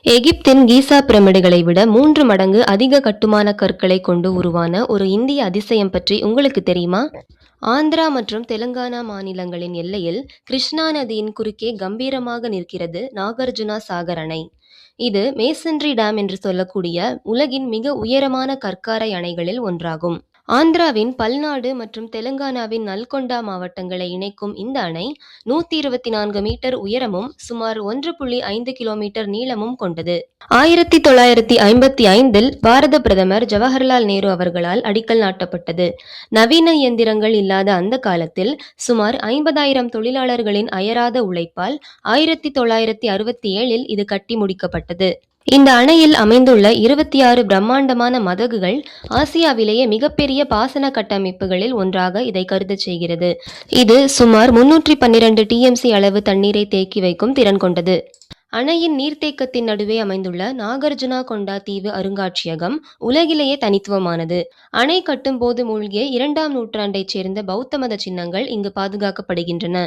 எகிப்தின் கீசா பிரமிடுகளை விட 3 மடங்கு அதிக கட்டுமான கற்களை கொண்டு உருவான ஒரு இந்திய அதிசயம் பற்றி உங்களுக்கு தெரியுமா? ஆந்திரா மற்றும் தெலுங்கானா மாநிலங்களின் எல்லையில் கிருஷ்ணா நதியின் குறுக்கே கம்பீரமாக நிற்கிறது நாகார்ஜுனா சாகர் அணை. இது மேசன்ரி டேம் என்று சொல்லக்கூடிய உலகின் மிக உயரமான கற்காரை அணைகளில் ஒன்றாகும். ஆந்திராவின் பல்நாடு மற்றும் தெலுங்கானாவின் நல்கொண்டா மாவட்டங்களை இணைக்கும் இந்த அணை 124 மீட்டர் உயரமும் சுமார் 1.5 கிலோமீட்டர் நீளமும் கொண்டது. 1955இல் பாரத பிரதமர் ஜவஹர்லால் நேரு அவர்களால் அடிக்கல் நாட்டப்பட்டது. நவீன இயந்திரங்கள் இல்லாத அந்த காலத்தில் சுமார் 50,000 தொழிலாளர்களின் அயராத உழைப்பால் 1967இல் இது கட்டி முடிக்கப்பட்டது. இந்த அணையில் அமைந்துள்ள 26 பிரம்மாண்டமான மதகுகள் ஆசியாவிலேயே மிகப்பெரிய பாசன கட்டமைப்புகளில் ஒன்றாக இதை கருதச் செய்கிறது. இது சுமார் 312 TMC அளவு தண்ணீரை தேக்கி வைக்கும் திறன் கொண்டது. அணையின் நீர்த்தேக்கத்தின் நடுவே அமைந்துள்ள நாகார்ஜுனா கொண்டா தீவு அருங்காட்சியகம் உலகிலேயே தனித்துவமானது. அணை கட்டும் போது மூழ்கிய 2ஆம் நூற்றாண்டைச் சேர்ந்த பௌத்த மத சின்னங்கள் இங்கு பாதுகாக்கப்படுகின்றன.